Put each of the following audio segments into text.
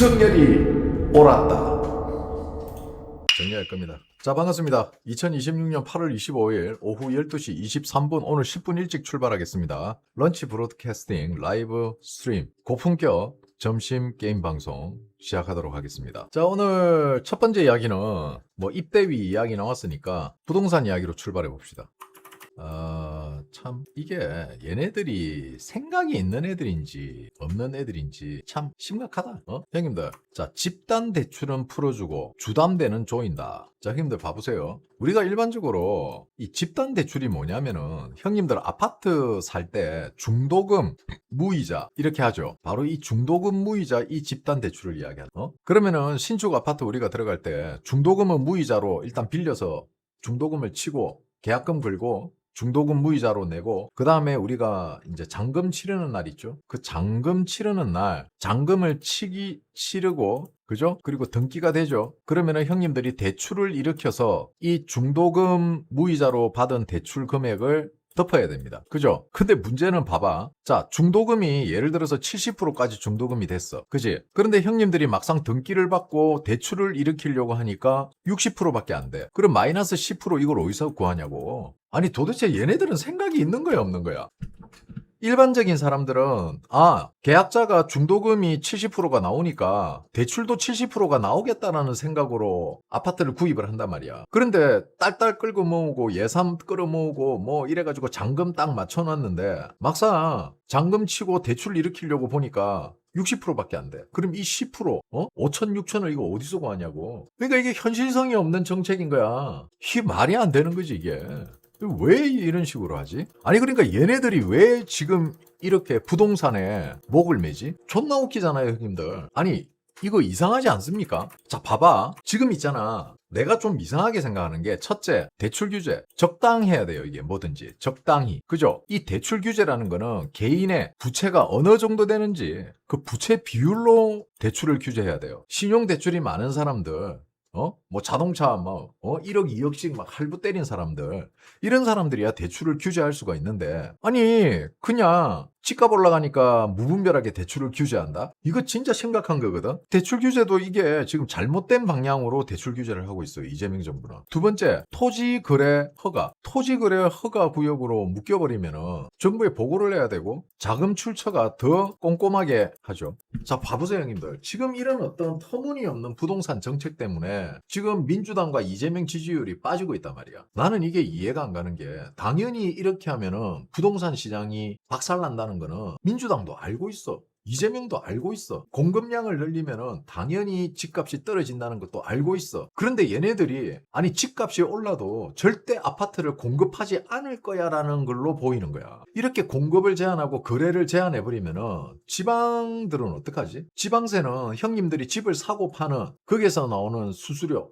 윤석열이 옳았다. 정리할 겁니다. 자, 반갑습니다. 2026년 8월 25일 오후 12시 23분 오늘 10분 일찍 출발하겠습니다. 런치 브로드캐스팅 라이브 스트림 고품격 점심 게임 방송 시작하도록 하겠습니다. 자, 오늘 첫 번째 이야기는 뭐 입대위 이야기 나왔으니까 부동산 이야기로 출발해 봅시다. 참 이게 얘네들이 생각이 있는 애들인지 없는 애들인지 참 심각하다. 형님들, 자, 집단 대출은 풀어주고 주담대는 조인다. 자, 형님들 봐보세요. 우리가 일반적으로 이 집단 대출이 뭐냐면은 형님들 아파트 살 때 중도금 무이자 이렇게 하죠. 바로 이 중도금 무이자 이 집단 대출을 이야기하는. 그러면은 신축 아파트 우리가 들어갈 때 중도금은 무이자로 일단 빌려서 중도금을 치고 계약금 걸고 중도금 무이자로 내고 그 다음에 우리가 이제 잔금 치르는 날 있죠. 그 잔금 치르는 날 잔금을 치르고 그죠? 그리고 등기가 되죠. 그러면은 형님들이 대출을 일으켜서 이 중도금 무이자로 받은 대출 금액을 덮어야 됩니다. 그죠? 근데 문제는 봐봐. 자, 중도금이 예를 들어서 70%까지 중도금이 됐어. 그지? 그런데 형님들이 막상 등기를 받고 대출을 일으키려고 하니까 60%밖에 안 돼. 그럼 마이너스 10% 이걸 어디서 구하냐고. 아니 도대체 얘네들은 생각이 있는 거야 없는 거야? 일반적인 사람들은 계약자가 중도금이 70%가 나오니까 대출도 70%가 나오겠다라는 생각으로 아파트를 구입을 한단 말이야. 그런데 딸딸 끌고 모으고 예산 끌어 모으고 뭐 이래가지고 잔금 딱 맞춰놨는데 막상 잔금 치고 대출 일으키려고 보니까 60%밖에 안 돼. 그럼 이 10%, 5천, 6천을 이거 어디서 구하냐고. 그러니까 이게 현실성이 없는 정책인 거야. 이게 말이 안 되는 거지 이게. 왜 이런 식으로 하지? 아니 그러니까 얘네들이 왜 지금 이렇게 부동산에 목을 매지? 존나 웃기잖아요 형님들. 아니 이거 이상하지 않습니까? 자 봐봐. 지금 있잖아. 내가 좀 이상하게 생각하는 게 첫째, 대출 규제. 적당해야 돼요 이게 뭐든지. 적당히. 그죠? 이 대출 규제라는 거는 개인의 부채가 어느 정도 되는지 그 부채 비율로 대출을 규제해야 돼요. 신용대출이 많은 사람들 뭐 자동차 1억 2억씩 막 할부 때린 사람들 이런 사람들이야 대출을 규제할 수가 있는데 아니 그냥 집값 올라가니까 무분별하게 대출을 규제한다? 이거 진짜 심각한 거거든. 대출 규제도 이게 지금 잘못된 방향으로 대출 규제를 하고 있어요 이재명 정부는. 두 번째, 토지거래 허가. 토지거래 허가 구역으로 묶여버리면은 정부에 보고를 해야 되고 자금 출처가 더 꼼꼼하게 하죠. 자 봐보세요 형님들. 지금 이런 어떤 터무니없는 부동산 정책 때문에 지금 민주당과 이재명 지지율이 빠지고 있단 말이야. 나는 이게 이해가 안 가는 게 당연히 이렇게 하면은 부동산 시장이 박살난다는 거는 민주당도 알고 있어. 이재명도 알고 있어. 공급량을 늘리면은 당연히 집값이 떨어진다는 것도 알고 있어. 그런데 얘네들이 아니 집값이 올라도 절대 아파트를 공급하지 않을 거야라는 걸로 보이는 거야. 이렇게 공급을 제한하고 거래를 제한해버리면은 지방들은 어떡하지? 지방세는 형님들이 집을 사고 파는 거기서 나오는 수수료래.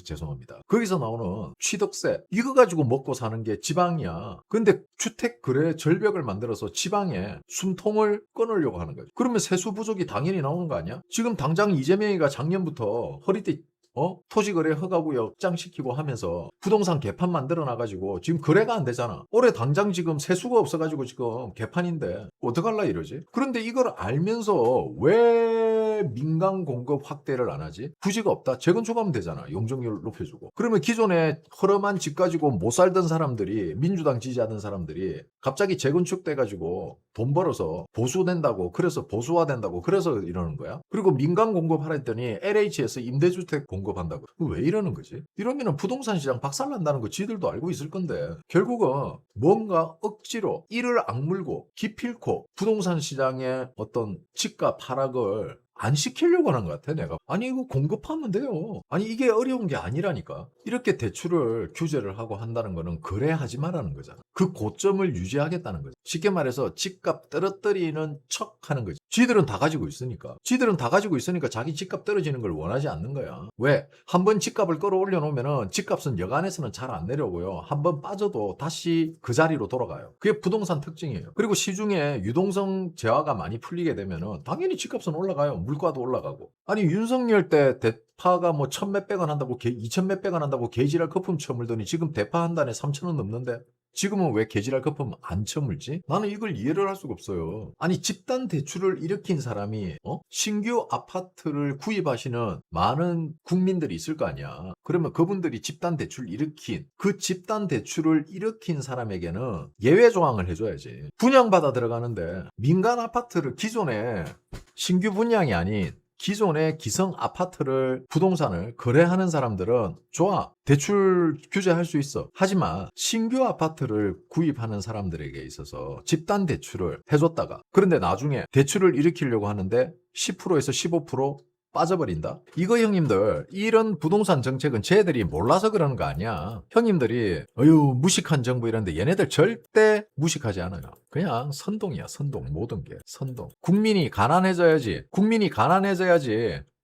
죄송합니다. 거기서 나오는 취득세 이거 가지고 먹고 사는 게 지방이야. 근데 주택 거래 절벽을 만들어서 지방에 숨통을 끊으려고 하는 거죠. 그러면 세수 부족이 당연히 나오는 거 아니야? 지금 당장 이재명이가 작년부터 허리띠 토지거래 허가구역 확장시키고 하면서 부동산 개판 만들어놔가지고 지금 거래가 안 되잖아. 올해 당장 지금 세수가 없어가지고 지금 개판인데 어떡할라 이러지? 그런데 이걸 알면서 왜 민간 공급 확대를 안 하지? 부지가 없다? 재건축하면 되잖아. 용적률 높여주고. 그러면 기존에 허름한 집 가지고 못 살던 사람들이 민주당 지지하던 사람들이 갑자기 재건축돼가지고 돈 벌어서 보수된다고 그래서 보수화된다고 그래서 이러는 거야. 그리고 민간 공급하라 했더니 LH에서 임대주택 공급한다고. 왜 이러는 거지? 이러면은 부동산 시장 박살난다는 거 지들도 알고 있을 건데 결국은 뭔가 억지로 이를 악물고 기필코 부동산 시장의 어떤 집값 하락을 안 시키려고 하는 것 같아 내가. 아니 이거 공급하면 돼요. 아니 이게 어려운 게 아니라니까. 이렇게 대출을 규제를 하고 한다는 거는 거래하지 말라는 거잖아. 그 고점을 유지하겠다는 거죠. 쉽게 말해서 집값 떨어뜨리는 척 하는 거지. 지들은 다 가지고 있으니까. 지들은 다 가지고 있으니까 자기 집값 떨어지는 걸 원하지 않는 거야. 왜? 한번 집값을 끌어올려 놓으면은 집값은 여간에서는 잘 안 내려오고요. 한번 빠져도 다시 그 자리로 돌아가요. 그게 부동산 특징이에요. 그리고 시중에 유동성 재화가 많이 풀리게 되면은 당연히 집값은 올라가요. 물가도 올라가고. 아니 윤석열 때 파가 뭐 1,000몇백원 한다고 2,000몇백원 한다고 개지랄 거품 쳐물더니 지금 대파 한 단에 3,000원 넘는데 지금은 왜 개지랄 거품 안 쳐물지? 나는 이걸 이해를 할 수가 없어요. 아니 집단 대출을 일으킨 사람이 신규 아파트를 구입하시는 많은 국민들이 있을 거 아니야. 그러면 그분들이 집단 대출 일으킨 그 집단 대출을 일으킨 사람에게는 예외 조항을 해줘야지. 분양받아 들어가는데 민간 아파트를 기존에 신규 분양이 아닌 기존의 기성 아파트를 부동산을 거래하는 사람들은 좋아. 대출 규제할 수 있어. 하지만 신규 아파트를 구입하는 사람들에게 있어서 집단 대출을 해줬다가 그런데 나중에 대출을 일으키려고 하는데 10%에서 15% 빠져버린다? 이거 형님들 이런 부동산 정책은 쟤들이 몰라서 그러는 거 아니야. 형님들이 어휴 무식한 정부 이런데 얘네들 절대 무식하지 않아요. 그냥 선동이야. 선동. 모든 게 선동. 국민이 가난해져야지.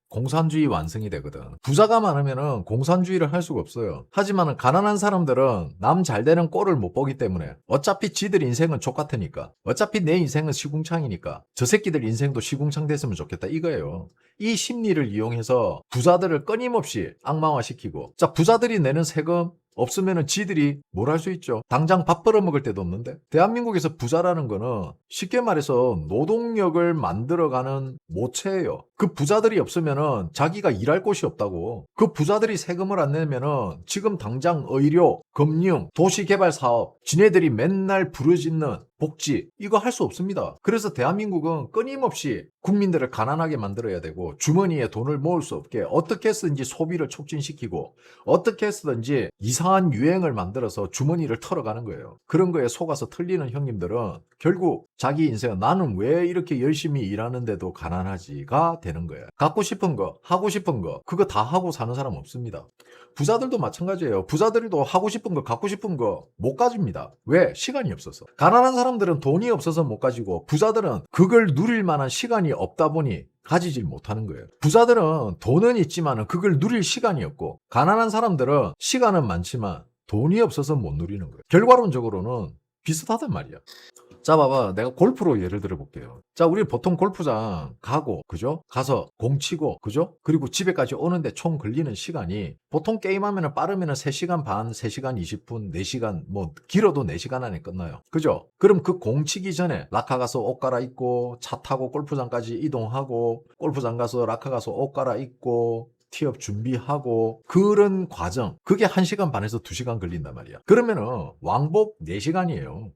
공산주의 완성이 되거든. 부자가 많으면은 공산주의를 할 수가 없어요. 하지만 가난한 사람들은 남 잘 되는 꼴을 못 보기 때문에 어차피 지들 인생은 족같으니까 어차피 내 인생은 시궁창이니까 저 새끼들 인생도 시궁창 됐으면 좋겠다 이거예요. 이 심리를 이용해서 부자들을 끊임없이 악마화시키고 자 부자들이 내는 세금 없으면은 지들이 뭘 할 수 있죠. 당장 밥 벌어먹을 데도 없는데 대한민국에서 부자라는 거는 쉽게 말해서 노동력을 만들어가는 모체예요. 그 부자들이 없으면은 자기가 일할 곳이 없다고. 그 부자들이 세금을 안 내면은 지금 당장 의료, 금융, 도시개발 사업 지네들이 맨날 부르짖는 복지 이거 할 수 없습니다. 그래서 대한민국은 끊임없이 국민들을 가난하게 만들어야 되고 주머니에 돈을 모을 수 없게 어떻게 해서든지 소비를 촉진시키고 어떻게 해서든지 이상한 유행을 만들어서 주머니를 털어가는 거예요. 그런 거에 속아서 틀리는 형님들은 결국 자기 인생은 나는 왜 이렇게 열심히 일하는데도 가난하지가 되는 거예요. 갖고 싶은 거, 하고 싶은 거 그거 다 하고 사는 사람 없습니다. 부자들도 마찬가지예요. 부자들도 하고 싶은 거, 갖고 싶은 거 못 가집니다. 왜? 시간이 없어서. 가난한 사람들은 돈이 없어서 못 가지고 부자들은 그걸 누릴 만한 시간이 없다 보니 가지질 못하는 거예요. 부자들은 돈은 있지만 그걸 누릴 시간이 없고 가난한 사람들은 시간은 많지만 돈이 없어서 못 누리는 거예요. 결과론적으로는 비슷하단 말이야. 자 봐봐 내가 골프로 예를 들어 볼게요. 자 우리 보통 골프장 가고 그죠? 가서 공 치고 그죠? 그리고 집에까지 오는데 총 걸리는 시간이 보통 게임하면 빠르면 3시간 반, 3시간 20분, 4시간 뭐 길어도 4시간 안에 끝나요. 그죠? 그럼 그 공 치기 전에 라카 가서 옷 갈아입고 차 타고 골프장까지 이동하고 골프장 가서 라카 가서 옷 갈아입고 티업 준비하고 그런 과정 그게 1시간 반에서 2시간 걸린단 말이야. 그러면은 왕복 4시간이에요.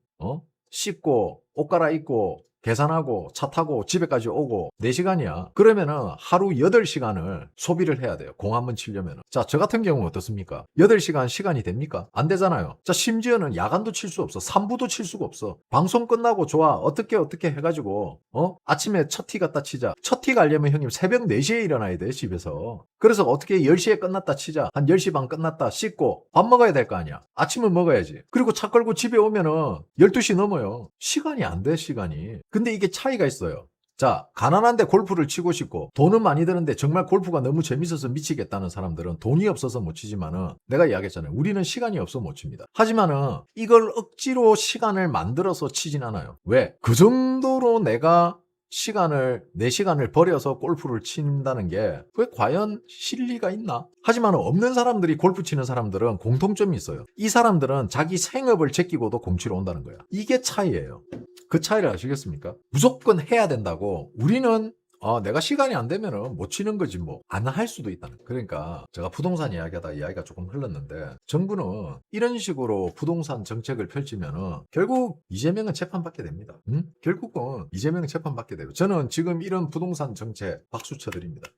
씻고 옷 갈아입고 계산하고 차 타고 집에까지 오고 4시간이야. 그러면은 하루 8시간을 소비를 해야 돼요. 공 한번 치려면은. 자, 저 같은 경우는 어떻습니까? 8시간 시간이 됩니까? 안 되잖아요. 자, 심지어는 야간도 칠 수 없어. 3부도 칠 수가 없어. 방송 끝나고 좋아. 어떻게 해가지고 아침에 첫 티 갖다 치자. 첫 티 가려면 형님 새벽 4시에 일어나야 돼 집에서. 그래서 어떻게 10시에 끝났다 치자. 한 10시 반 끝났다 씻고 밥 먹어야 될 거 아니야. 아침은 먹어야지. 그리고 차 끌고 집에 오면은 12시 넘어요. 시간이 안 돼 시간이. 근데 이게 차이가 있어요. 자, 가난한데 골프를 치고 싶고 돈은 많이 드는데 정말 골프가 너무 재밌어서 미치겠다는 사람들은 돈이 없어서 못 치지만은 내가 이야기했잖아요. 우리는 시간이 없어 못 칩니다. 하지만은 이걸 억지로 시간을 만들어서 치진 않아요. 왜? 그 정도로 내가 내 시간을 버려서 골프를 친다는 게 그게 과연 실리가 있나? 하지만 없는 사람들이 골프 치는 사람들은 공통점이 있어요. 이 사람들은 자기 생업을 제끼고도 공치러 온다는 거야. 이게 차이예요. 그 차이를 아시겠습니까? 무조건 해야 된다고 우리는 내가 시간이 안 되면은 못 치는 거지 뭐. 안 할 수도 있다는. 그러니까 제가 부동산 이야기하다 이야기가 조금 흘렀는데 정부는 이런 식으로 부동산 정책을 펼치면은 결국 이재명은 재판받게 됩니다. 결국은 이재명은 재판받게 돼요. 저는 지금 이런 부동산 정책 박수 쳐드립니다.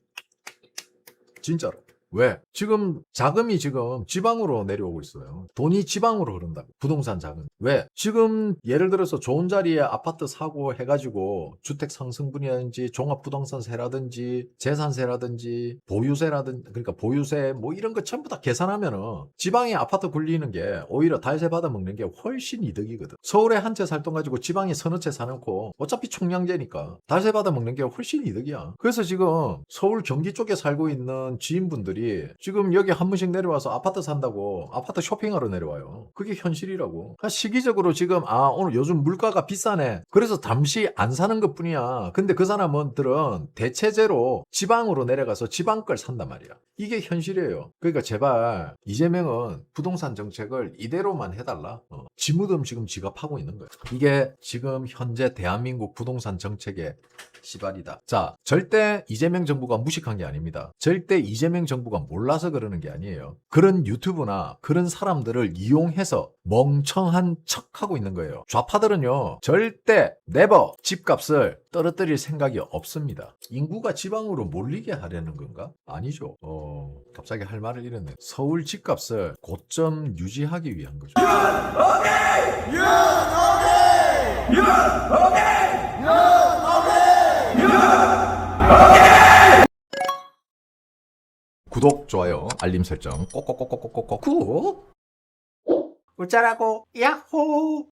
진짜로. 왜? 지금 자금이 지금 지방으로 내려오고 있어요. 돈이 지방으로 흐른다고. 부동산 자금. 왜? 지금 예를 들어서 좋은 자리에 아파트 사고 해가지고 주택 상승분이라든지 종합부동산세라든지 재산세라든지 보유세라든지 그러니까 보유세 뭐 이런 거 전부 다 계산하면은 지방에 아파트 굴리는 게 오히려 달세 받아먹는 게 훨씬 이득이거든. 서울에 한 채 살 돈 가지고 지방에 서너 채 사놓고 어차피 총량제니까 달세 받아먹는 게 훨씬 이득이야. 그래서 지금 서울 경기 쪽에 살고 있는 지인분들이 사람들이 지금 여기 한 번씩 내려와서 아파트 산다고 아파트 쇼핑하러 내려와요. 그게 현실이라고. 그러니까 시기적으로 지금 오늘 요즘 물가가 비싸네. 그래서 잠시 안 사는 것뿐이야. 근데 그 사람들은 대체제로 지방으로 내려가서 지방 걸 산단 말이야. 이게 현실이에요. 그러니까 제발 이재명은 부동산 정책을 이대로만 해달라. 지무듬 지금 지갑하고 있는 거예요. 이게 지금 현재 대한민국 부동산 정책의 시발이다. 자, 절대 이재명 정부가 무식한 게 아닙니다. 절대 이재명 정부가 몰라서 그러는 게 아니에요. 그런 유튜브나 그런 사람들을 이용해서 멍청한 척하고 있는 거예요. 좌파들은요, 절대 네버 집값을 떨어뜨릴 생각이 없습니다. 인구가 지방으로 몰리게 하려는 건가? 아니죠. 갑자기 할 말을 잃었네. 서울 집값을 고점 유지하기 위한 거죠. 구독, 좋아요, 알림 설정 꼭꼭꼭꼭꼭꼭 구 어쩌라고 야호.